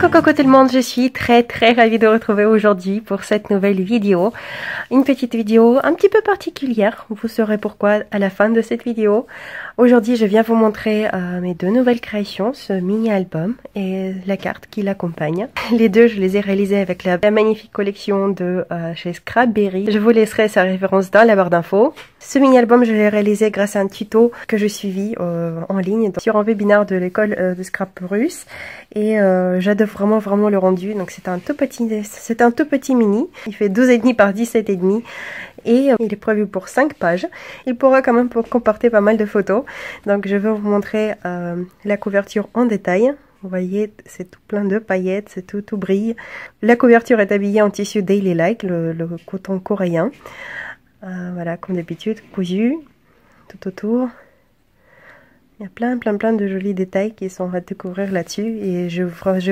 Coucou tout le monde, je suis très ravie de vous retrouver aujourd'hui pour cette nouvelle vidéo. Une petite vidéo un petit peu particulière, vous saurez pourquoi à la fin de cette vidéo. Aujourd'hui je viens vous montrer mes deux nouvelles créations, ce mini-album et la carte qui l'accompagne. Les deux je les ai réalisées avec la magnifique collection de chez Scrapberry. Je vous laisserai sa référence dans la barre d'infos. Ce mini-album je l'ai réalisé grâce à un tuto que je suivis en ligne sur un webinaire de l'école de scrap russe. Et j'adore vraiment le rendu. Donc c'est un tout petit mini. Il fait 12,5 par 17,5 et il est prévu pour 5 pages. Il pourra quand même comporter pas mal de photos. Donc je vais vous montrer la couverture en détail. Vous voyez, c'est tout plein de paillettes, c'est tout brille. La couverture est habillée en tissu Daily Like, le coton coréen. Voilà, comme d'habitude, cousu tout autour. Il y a plein de jolis détails qui sont à découvrir là-dessus et j'ai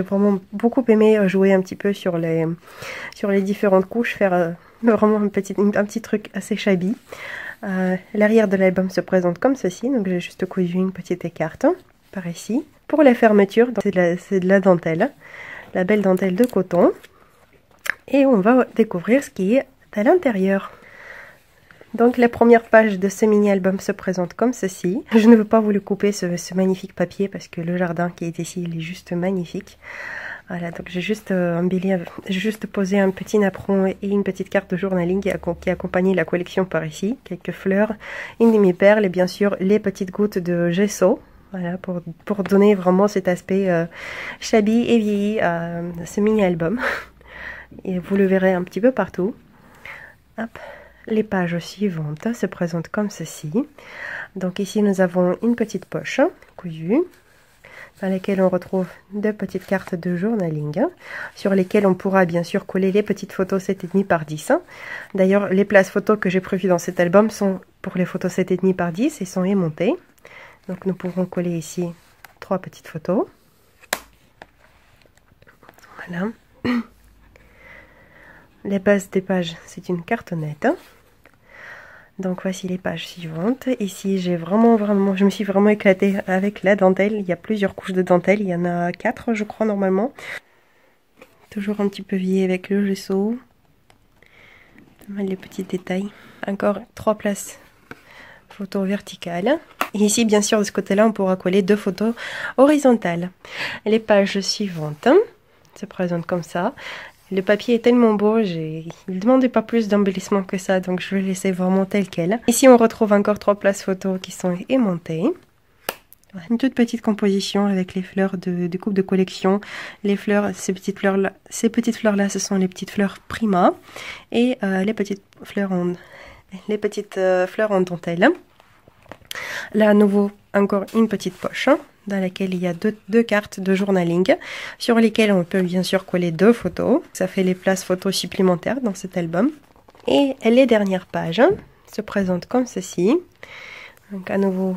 vraiment beaucoup aimé jouer un petit peu sur les différentes couches, faire vraiment un petit truc assez shabby. L'arrière de l'album se présente comme ceci, donc j'ai juste cousu une petite écarte par ici. Pour la fermeture, c'est de la dentelle, la belle dentelle de coton, et on va découvrir ce qui est à l'intérieur. Donc la première page de ce mini-album se présente comme ceci. Je ne veux pas vous le couper ce magnifique papier parce que le jardin qui est ici, il est juste magnifique. Voilà, donc j'ai juste posé un petit napperon et une petite carte de journaling qui accompagnait la collection par ici. Quelques fleurs, une demi-perle et bien sûr les petites gouttes de gesso. Voilà, pour donner vraiment cet aspect shabby et vieilli à ce mini-album. Et vous le verrez un petit peu partout. Hop. Les pages suivantes se présentent comme ceci. Donc ici nous avons une petite poche cousue dans laquelle on retrouve deux petites cartes de journaling sur lesquelles on pourra bien sûr coller les petites photos 7,5 par 10. D'ailleurs les places photos que j'ai prévues dans cet album sont pour les photos 7,5 par 10 et sont aimantées. Donc nous pourrons coller ici 3 petites photos. Voilà. Les bases des pages, c'est une cartonnette. Donc voici les pages suivantes. Ici je me suis vraiment éclatée avec la dentelle. Il y a plusieurs couches de dentelle, il y en a 4 je crois normalement. Toujours un petit peu vieilli avec le gesso. Pas mal de petits détails. Encore 3 places photos verticales. Et ici bien sûr de ce côté là on pourra coller 2 photos horizontales. Les pages suivantes se présentent comme ça. Le papier est tellement beau, il ne demandait pas plus d'embellissement que ça, donc je vais le laisser vraiment tel quel. Ici, on retrouve encore 3 places photos qui sont aimantées. Une toute petite composition avec les fleurs de coupe de collection. Les fleurs, ces petites fleurs-là, ce sont les petites fleurs Prima. Et les petites fleurs en dentelle. Là, à nouveau, encore une petite poche dans laquelle il y a deux cartes de journaling sur lesquelles on peut bien sûr coller 2 photos. Ça fait les places photos supplémentaires dans cet album. Et les dernières pages se présentent comme ceci. Donc à nouveau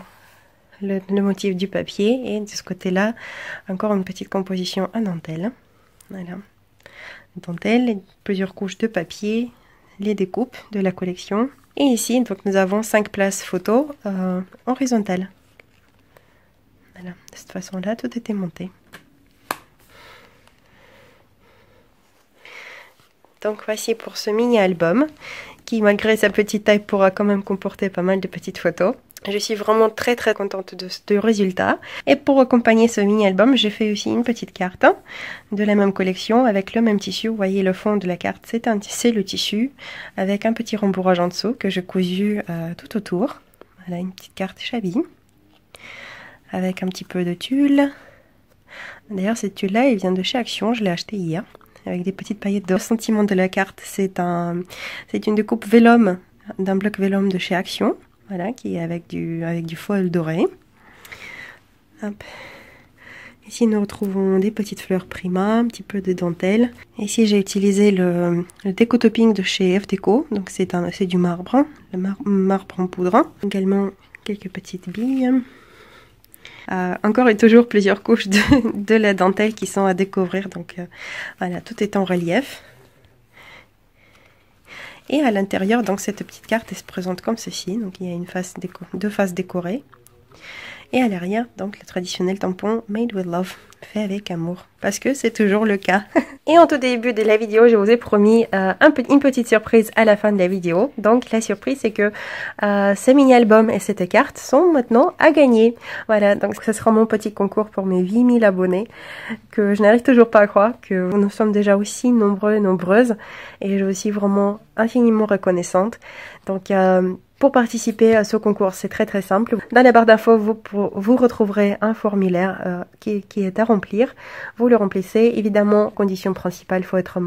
le motif du papier et de ce côté-là encore une petite composition en dentelle. Voilà. Dentelle, plusieurs couches de papier, les découpes de la collection. Et ici donc nous avons 5 places photos horizontales. Voilà, de cette façon-là, tout était monté. Donc voici pour ce mini-album, qui malgré sa petite taille pourra quand même comporter pas mal de petites photos. Je suis vraiment très contente de ce résultat. Et pour accompagner ce mini-album, j'ai fait aussi une petite carte de la même collection avec le même tissu. Vous voyez le fond de la carte, c'est le tissu avec un petit rembourrage en dessous que j'ai cousu tout autour. Voilà une petite carte shabby. Avec un petit peu de tulle. D'ailleurs, cette tulle-là, elle vient de chez Action. Je l'ai achetée hier. Avec des petites paillettes d'or. Le sentiment de la carte, c'est une découpe vélum, d'un bloc vélum de chez Action. Voilà, qui est avec du foil doré. Hop. Ici, nous retrouvons des petites fleurs Prima, un petit peu de dentelle. Ici, j'ai utilisé le déco-topping de chez FDeco. Donc, c'est du marbre. Le marbre en poudre. Également, quelques petites billes. Encore et toujours plusieurs couches de la dentelle qui sont à découvrir. Donc voilà, tout est en relief. Et à l'intérieur, donc cette petite carte elle se présente comme ceci. Donc il y a deux faces décorées. Et à l'arrière, donc le traditionnel tampon Made with Love, fait avec amour, parce que c'est toujours le cas. Et en tout début de la vidéo, je vous ai promis une petite surprise à la fin de la vidéo. Donc la surprise, c'est que ces mini-albums et cette carte sont maintenant à gagner. Voilà, donc ce sera mon petit concours pour mes 8000 abonnés, que je n'arrive toujours pas à croire que nous sommes déjà aussi nombreux et nombreuses. Et je suis vraiment infiniment reconnaissante. Donc pour participer à ce concours, c'est très simple. Dans la barre d'infos, vous retrouverez un formulaire qui est à remplir. Vous le remplissez. Évidemment, condition principale, faut être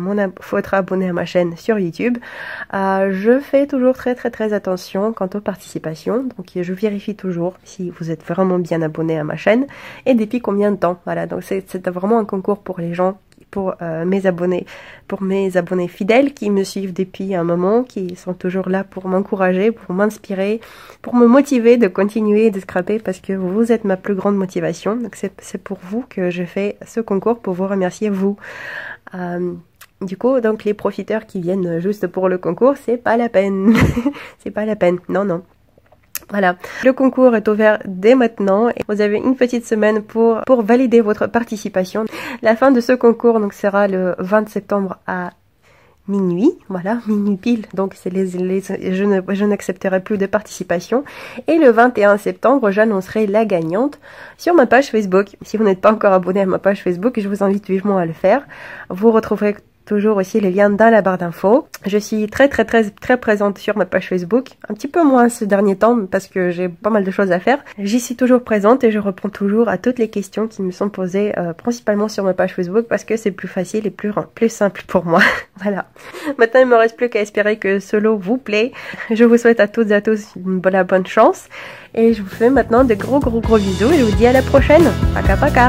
abonné à ma chaîne sur YouTube. Je fais toujours très attention quant aux participations. Donc, je vérifie toujours si vous êtes vraiment bien abonné à ma chaîne et depuis combien de temps. Voilà, donc c'est vraiment un concours pour les gens, pour mes abonnés fidèles qui me suivent depuis un moment, qui sont toujours là pour m'encourager, pour m'inspirer, pour me motiver de continuer de scraper, parce que vous êtes ma plus grande motivation. Donc c'est pour vous que je fais ce concours, pour vous remercier vous. Du coup, donc les profiteurs qui viennent juste pour le concours, c'est pas la peine. C'est pas la peine, non. Voilà, le concours est ouvert dès maintenant et vous avez une petite semaine pour valider votre participation. La fin de ce concours donc sera le 20 septembre à minuit, voilà, minuit pile, donc c'est je n'accepterai plus de participation. Et le 21 septembre, j'annoncerai la gagnante sur ma page Facebook. Si vous n'êtes pas encore abonné à ma page Facebook, je vous invite vivement à le faire. Vous retrouverez toujours aussi les liens dans la barre d'infos. Je suis très présente sur ma page Facebook. Un petit peu moins ce dernier temps parce que j'ai pas mal de choses à faire. J'y suis toujours présente et je réponds toujours à toutes les questions qui me sont posées principalement sur ma page Facebook parce que c'est plus facile et plus simple pour moi. Voilà. Maintenant, il me reste plus qu'à espérer que ce lot vous plaît. Je vous souhaite à toutes et à tous une bonne chance et je vous fais maintenant de gros bisous et je vous dis à la prochaine. Paka paka.